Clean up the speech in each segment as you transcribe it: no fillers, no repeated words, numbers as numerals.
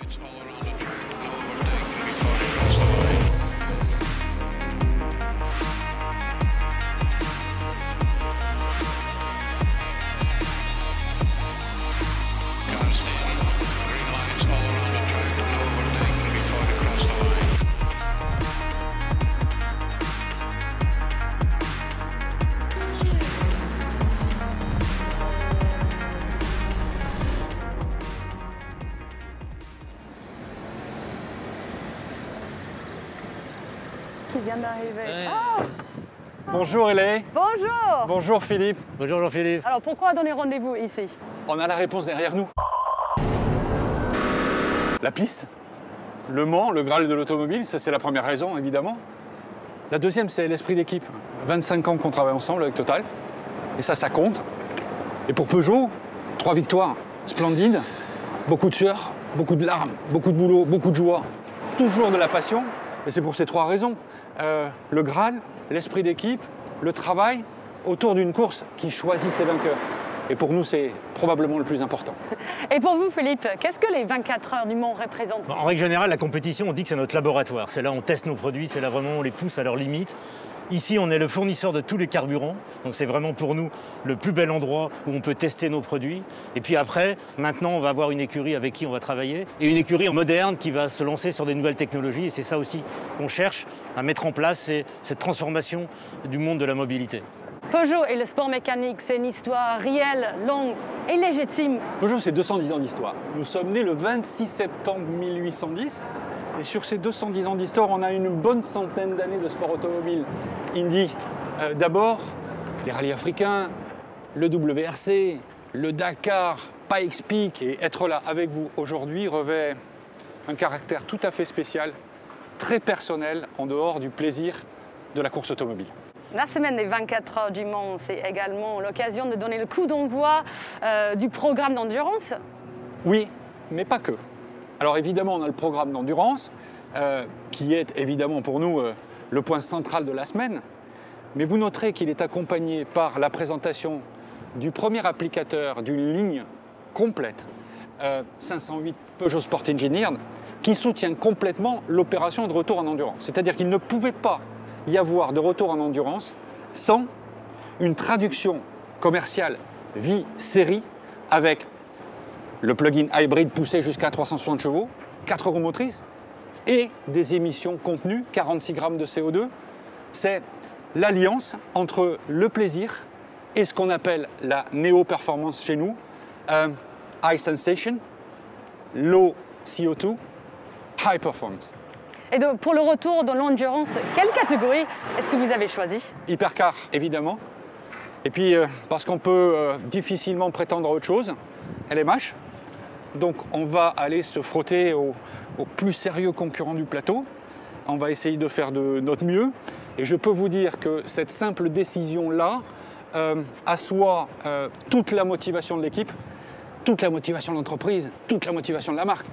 Qui vient d'arriver. Ouais. Oh, Bonjour Hélène. bonjour. Bonjour Philippe. Bonjour Jean-Philippe. Alors pourquoi donner rendez-vous ici? On a la réponse derrière nous. La piste, Le Mans, le Graal de l'automobile, ça c'est la première raison évidemment. La deuxième c'est l'esprit d'équipe. 25 ans qu'on travaille ensemble avec Total. Et ça compte. Et pour Peugeot, 3 victoires splendides, beaucoup de sueur, beaucoup de larmes, beaucoup de boulot, beaucoup de joie. Toujours de la passion. Et c'est pour ces 3 raisons. Le Graal, l'esprit d'équipe, le travail autour d'une course qui choisit ses vainqueurs. Et pour nous, c'est probablement le plus important. Et pour vous, Philippe, qu'est-ce que les 24 heures du Mans représentent? En règle générale, la compétition, on dit que c'est notre laboratoire. C'est là où on teste nos produits, c'est là vraiment où on les pousse à leurs limites. Ici, on est le fournisseur de tous les carburants. Donc c'est vraiment pour nous le plus bel endroit où on peut tester nos produits. Et puis après, maintenant, on va avoir une écurie avec qui on va travailler. Et une écurie moderne qui va se lancer sur des nouvelles technologies. Et c'est ça aussi qu'on cherche à mettre en place, c'est cette transformation du monde de la mobilité. Peugeot et le sport mécanique, c'est une histoire réelle, longue et légitime. Peugeot, c'est 210 ans d'histoire. Nous sommes nés le 26 septembre 1810. Et sur ces 210 ans d'histoire, on a une bonne centaine d'années de sport automobile. Indy, d'abord, les rallyes africains, le WRC, le Dakar, Pikes Peak. Et être là avec vous aujourd'hui revêt un caractère tout à fait spécial, très personnel, en dehors du plaisir de la course automobile. La semaine des 24 heures du Mans, c'est également l'occasion de donner le coup d'envoi du programme d'endurance. Oui, mais pas que. Alors évidemment, on a le programme d'endurance, qui est évidemment pour nous le point central de la semaine. Mais vous noterez qu'il est accompagné par la présentation du premier applicateur d'une ligne complète, 508 Peugeot Sport Engineered, qui soutient complètement l'opération de retour en endurance. C'est-à-dire qu'il ne pouvait pas y avoir de retour en endurance sans une traduction commerciale vie-série avec le plug-in hybride poussé jusqu'à 360 chevaux, 4 roues motrices et des émissions contenues, 46 grammes de CO2. C'est l'alliance entre le plaisir et ce qu'on appelle la néo-performance chez nous, high sensation, low CO2, high performance. Et donc, pour le retour de l'endurance, quelle catégorie est-ce que vous avez choisi? Hypercar, évidemment. Et puis, parce qu'on peut difficilement prétendre à autre chose, LMH. Donc, on va aller se frotter aux plus sérieux concurrents du plateau. On va essayer de faire de notre mieux. Et je peux vous dire que cette simple décision-là assoit toute la motivation de l'équipe, toute la motivation de l'entreprise, toute la motivation de la marque.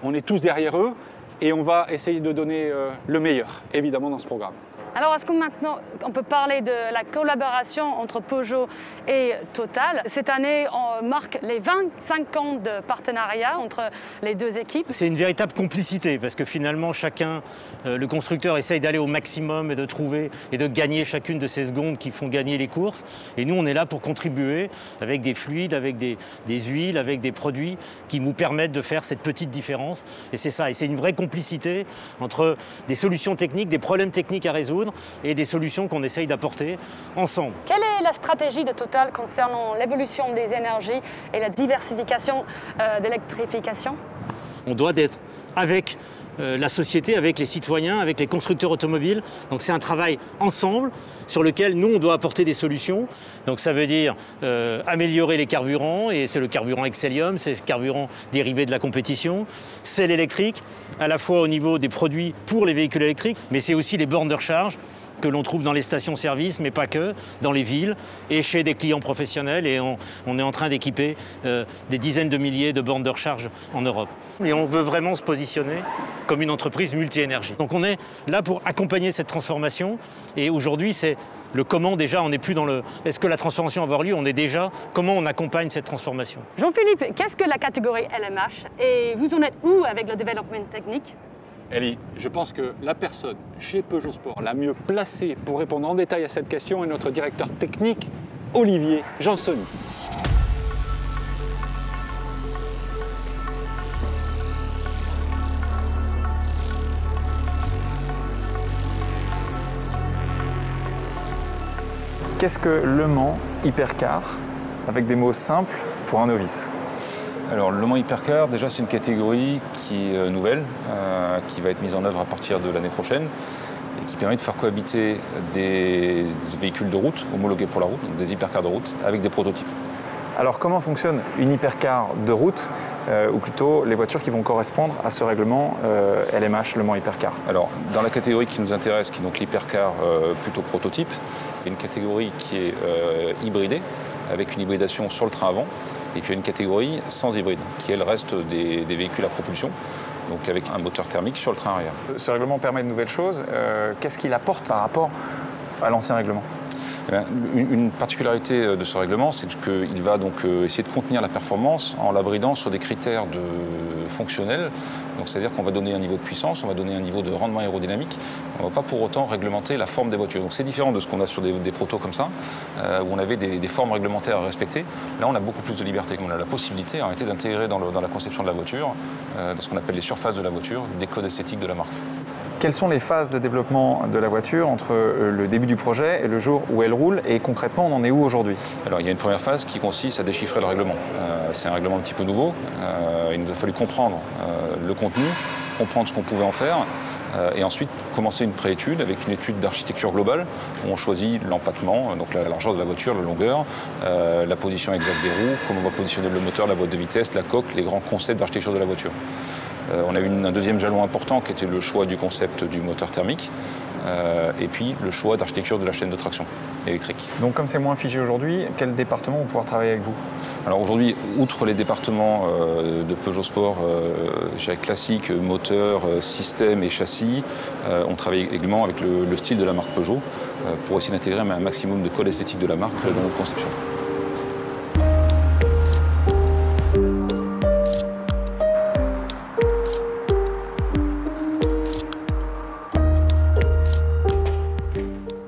On est tous derrière eux. Et on va essayer de donner le meilleur, évidemment, dans ce programme. Alors, est-ce que maintenant, on peut parler de la collaboration entre Peugeot et Total? Cette année, on marque les 25 ans de partenariat entre les deux équipes. C'est une véritable complicité parce que finalement, chacun, le constructeur essaye d'aller au maximum et de trouver et de gagner chacune de ces secondes qui font gagner les courses. Et nous, on est là pour contribuer avec des fluides, avec des huiles, avec des produits qui nous permettent de faire cette petite différence. Et c'est ça, et c'est une vraie complicité entre des solutions techniques, des problèmes techniques à résoudre et des solutions qu'on essaye d'apporter ensemble. Quelle est la stratégie de Total concernant l'évolution des énergies et la diversification d'électrification? On doit être avec la société, avec les citoyens, avec les constructeurs automobiles. Donc c'est un travail ensemble sur lequel nous, on doit apporter des solutions. Donc ça veut dire améliorer les carburants, et c'est le carburant Excellium, c'est le carburant dérivé de la compétition. C'est l'électrique, à la fois au niveau des produits pour les véhicules électriques, mais c'est aussi les bornes de recharge que l'on trouve dans les stations-service, mais pas que, dans les villes et chez des clients professionnels. Et on est en train d'équiper des dizaines de milliers de bornes de recharge en Europe. Et on veut vraiment se positionner comme une entreprise multi-énergie. Donc on est là pour accompagner cette transformation. Et aujourd'hui, c'est le comment déjà, on n'est plus dans le « est-ce que la transformation va avoir lieu ?» On est déjà comment on accompagne cette transformation. Jean-Philippe, qu'est-ce que la catégorie LMH et vous en êtes où avec le développement technique? Ellie, je pense que la personne chez Peugeot Sport la mieux placée pour répondre en détail à cette question est notre directeur technique, Olivier Jansoni. Qu'est-ce que Le Mans Hypercar, avec des mots simples pour un novice? Alors Le Mans Hypercar, déjà c'est une catégorie qui est nouvelle, qui va être mise en œuvre à partir de l'année prochaine et qui permet de faire cohabiter des véhicules de route homologués pour la route, donc des hypercars de route, avec des prototypes. Alors comment fonctionne une hypercar de route, ou plutôt les voitures qui vont correspondre à ce règlement LMH Le Mans Hypercar? Alors dans la catégorie qui nous intéresse, qui est donc l'hypercar plutôt prototype, il y a une catégorie qui est hybridée, avec une hybridation sur le train avant, et puis une catégorie sans hybride, qui elle reste des véhicules à propulsion, donc avec un moteur thermique sur le train arrière. Ce règlement permet de nouvelles choses. Qu'est-ce qu'il apporte par rapport à l'ancien règlement? Une particularité de ce règlement, c'est qu'il va donc essayer de contenir la performance en la bridant sur des critères fonctionnels. Donc c'est-à-dire qu'on va donner un niveau de puissance, on va donner un niveau de rendement aérodynamique. On ne va pas pour autant réglementer la forme des voitures. Donc c'est différent de ce qu'on a sur des protos comme ça, où on avait des formes réglementaires à respecter. Là, on a beaucoup plus de liberté. On a la possibilité en réalité d'intégrer dans la conception de la voiture, dans ce qu'on appelle les surfaces de la voiture, des codes esthétiques de la marque. Quelles sont les phases de développement de la voiture entre le début du projet et le jour où elle roule, et concrètement on en est où aujourd'hui? Alors il y a une première phase qui consiste à déchiffrer le règlement. C'est un règlement un petit peu nouveau. Il nous a fallu comprendre le contenu, comprendre ce qu'on pouvait en faire, et ensuite commencer une préétude avec une étude d'architecture globale où on choisit l'empattement, donc la largeur de la voiture, la longueur, la position exacte des roues, comment on va positionner le moteur, la boîte de vitesse, la coque, les grands concepts d'architecture de la voiture. On a eu un deuxième jalon important qui était le choix du concept du moteur thermique et puis le choix d'architecture de la chaîne de traction électrique. Donc comme c'est moins figé aujourd'hui, quel département vont pouvoir travailler avec vous? Alors aujourd'hui, outre les départements de Peugeot Sport, classique, moteur, système et châssis, on travaille également avec le style de la marque Peugeot pour essayer d'intégrer un maximum de code esthétique de la marque dans notre conception.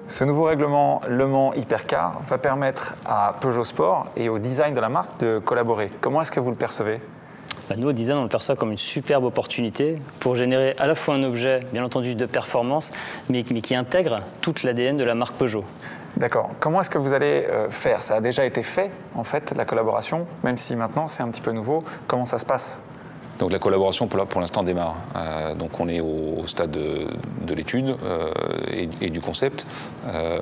Ce nouveau règlement Le Mans Hypercar va permettre à Peugeot Sport et au design de la marque de collaborer. Comment est-ce que vous le percevez? Nous, au design, on le perçoit comme une superbe opportunité pour générer à la fois un objet, bien entendu, de performance, mais qui intègre toute l'ADN de la marque Peugeot. D'accord. Comment est-ce que vous allez faire? Ça a déjà été fait, en fait, la collaboration, même si maintenant c'est un petit peu nouveau. Comment ça se passe? Donc la collaboration pour l'instant démarre. Donc on est au stade de l'étude et du concept.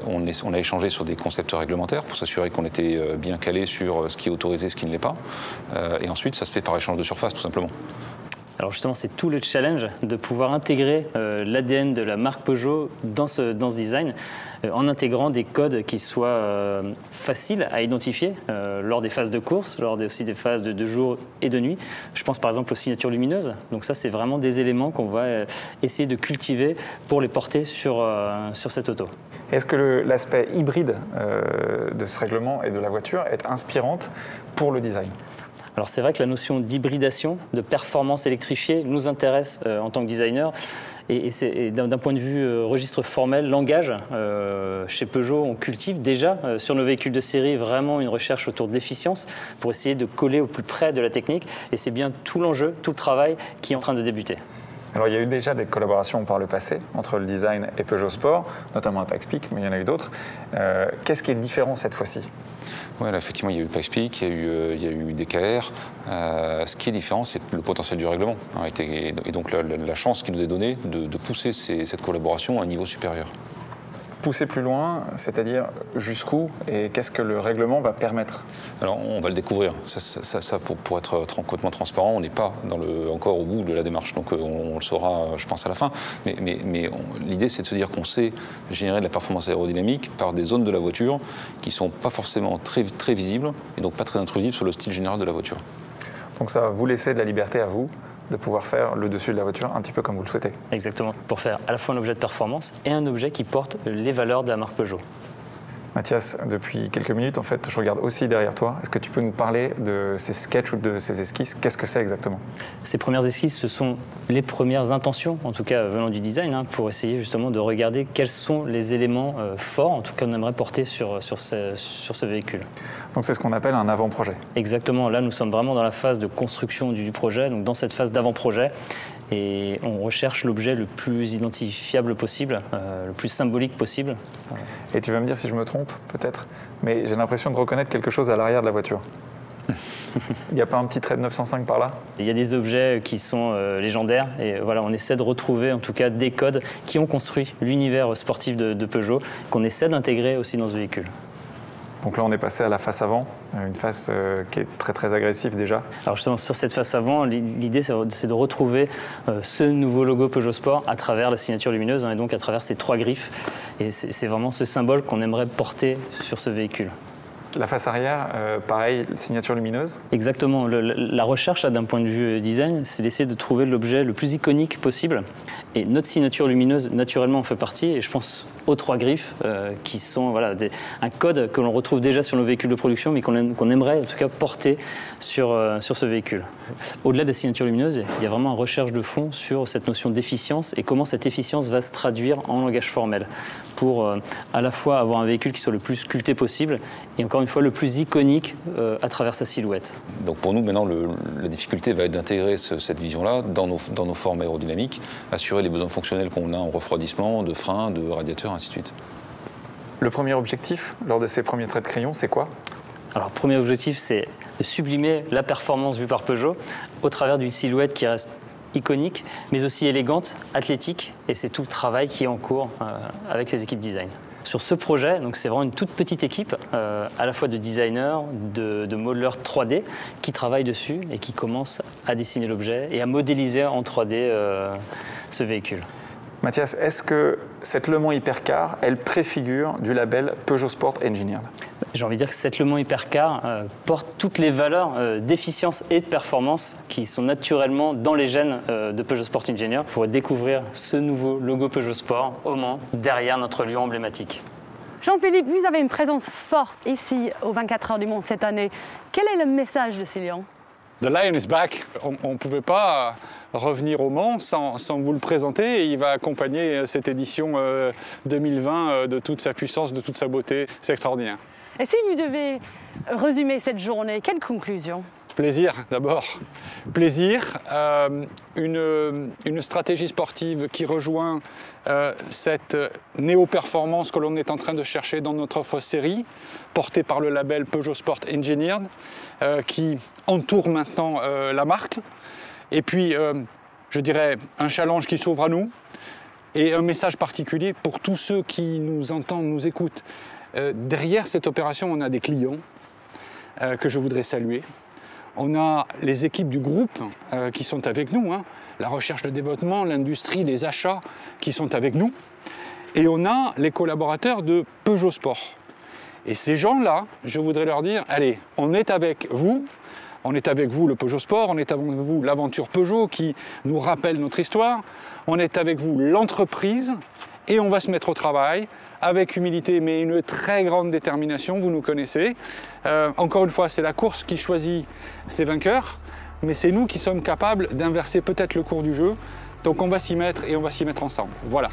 On a échangé sur des concepts réglementaires pour s'assurer qu'on était bien calé sur ce qui est autorisé, ce qui ne l'est pas. Et ensuite, ça se fait par échange de surface, tout simplement. Alors justement, c'est tout le challenge de pouvoir intégrer l'ADN de la marque Peugeot dans ce design, en intégrant des codes qui soient faciles à identifier lors des phases de course, lors aussi des phases de jour et de nuit. Je pense par exemple aux signatures lumineuses. Donc ça, c'est vraiment des éléments qu'on va essayer de cultiver pour les porter sur cette auto. Est-ce que l'aspect hybride de ce règlement et de la voiture est inspirante pour le design? Alors c'est vrai que la notion d'hybridation, de performance électrifiée nous intéresse en tant que designer. Et d'un point de vue registre formel, langage, chez Peugeot, on cultive déjà sur nos véhicules de série vraiment une recherche autour de l'efficience pour essayer de coller au plus près de la technique. Et c'est bien tout l'enjeu, tout le travail qui est en train de débuter. Alors il y a eu déjà des collaborations par le passé entre le design et Peugeot Sport, notamment à Pikes-Peak, mais il y en a eu d'autres. Qu'est-ce qui est différent cette fois-ci? Oui, effectivement, il y a eu Pikes-Peak, il y a eu DKR. Ce qui est différent, c'est le potentiel du règlement. Et donc la chance qui nous est donnée de pousser cette collaboration à un niveau supérieur. pousser plus loin, c'est-à-dire jusqu'où et qu'est-ce que le règlement va permettre? Alors, on va le découvrir. Ça pour être complètement transparent, on n'est pas encore au bout de la démarche. Donc, on le saura, je pense, à la fin. Mais l'idée, c'est de se dire qu'on sait générer de la performance aérodynamique par des zones de la voiture qui ne sont pas forcément très visibles et donc pas très intrusives sur le style général de la voiture. Donc, ça va vous laisser de la liberté à vous de pouvoir faire le dessus de la voiture un petit peu comme vous le souhaitez. Exactement, pour faire à la fois un objet de performance et un objet qui porte les valeurs de la marque Peugeot. Mathias, depuis quelques minutes, en fait, je regarde aussi derrière toi. Est-ce que tu peux nous parler de ces sketchs ou de ces esquisses? Qu'est-ce que c'est exactement? Ces premières esquisses, ce sont les premières intentions, en tout cas venant du design, pour essayer justement de regarder quels sont les éléments forts, en tout cas qu'on aimerait porter sur ce véhicule. Donc c'est ce qu'on appelle un avant-projet. Exactement, là nous sommes vraiment dans la phase de construction du projet, donc dans cette phase d'avant-projet, et on recherche l'objet le plus identifiable possible, le plus symbolique possible. Et tu vas me dire si je me trompe, peut-être, mais j'ai l'impression de reconnaître quelque chose à l'arrière de la voiture. Il n'y a pas un petit trait de 905 par là? Il y a des objets qui sont légendaires, et voilà, on essaie de retrouver en tout cas des codes qui ont construit l'univers sportif de Peugeot, qu'on essaie d'intégrer aussi dans ce véhicule. Donc là, on est passé à la face avant, une face qui est très agressive déjà. Alors justement, sur cette face avant, l'idée c'est de retrouver ce nouveau logo Peugeot Sport à travers la signature lumineuse, et donc à travers ces 3 griffes. Et c'est vraiment ce symbole qu'on aimerait porter sur ce véhicule. La face arrière, pareil, signature lumineuse? Exactement. La recherche, d'un point de vue design, c'est d'essayer de trouver l'objet le plus iconique possible. Et notre signature lumineuse, naturellement, en fait partie. Et je pense aux 3 griffes, qui sont un code que l'on retrouve déjà sur nos véhicules de production, mais qu'on aimerait, en tout cas, porter sur ce véhicule. Au-delà des signatures lumineuses, il y a vraiment une recherche de fond sur cette notion d'efficience et comment cette efficience va se traduire en langage formel pour à la fois avoir un véhicule qui soit le plus sculpté possible et encore une fois le plus iconique à travers sa silhouette. Donc pour nous, maintenant, la difficulté va être d'intégrer cette vision-là dans nos formes aérodynamiques, assurer les besoins fonctionnels qu'on a en refroidissement, de frein, de radiateur, ainsi de suite. Le premier objectif, lors de ces premiers traits de crayon, c'est quoi? Alors, le premier objectif, c'est de sublimer la performance vue par Peugeot au travers d'une silhouette qui reste iconique, mais aussi élégante, athlétique, et c'est tout le travail qui est en cours avec les équipes design. Sur ce projet, donc c'est vraiment une toute petite équipe, à la fois de designers, de modeleurs 3D, qui travaillent dessus et qui commencent à dessiner l'objet et à modéliser en 3D ce véhicule. Mathias, est-ce que cette Le Mans Hypercar, elle préfigure du label Peugeot Sport Engineered? J'ai envie de dire que cette Le Mans Hypercar porte toutes les valeurs d'efficience et de performance qui sont naturellement dans les gènes de Peugeot Sport Engineered pour découvrir ce nouveau logo Peugeot Sport au Mans, derrière notre lion emblématique. Jean-Philippe, vous avez une présence forte ici aux 24 heures du Mans cette année. Quel est le message de ces lions? The Lion is back. On ne pouvait pas revenir au Mans sans vous le présenter. Et il va accompagner cette édition 2020 de toute sa puissance, de toute sa beauté. C'est extraordinaire. Et si vous devez résumer cette journée, quelle conclusion? Plaisir d'abord. Plaisir, une stratégie sportive qui rejoint cette néo-performance que l'on est en train de chercher dans notre offre série, portée par le label Peugeot Sport Engineered, qui entoure maintenant la marque. Et puis, je dirais, un challenge qui s'ouvre à nous et un message particulier pour tous ceux qui nous entendent, nous écoutent. Derrière cette opération, on a des clients que je voudrais saluer. On a les équipes du groupe qui sont avec nous, la recherche, le développement, l'industrie, les achats qui sont avec nous. Et on a les collaborateurs de Peugeot Sport. Et ces gens-là, je voudrais leur dire, allez, on est avec vous le Peugeot Sport, on est avec vous l'aventure Peugeot qui nous rappelle notre histoire, on est avec vous l'entreprise et on va se mettre au travail avec humilité mais une très grande détermination, vous nous connaissez. Encore une fois, c'est la course qui choisit ses vainqueurs, mais c'est nous qui sommes capables d'inverser peut-être le cours du jeu. Donc on va s'y mettre et on va s'y mettre ensemble. Voilà.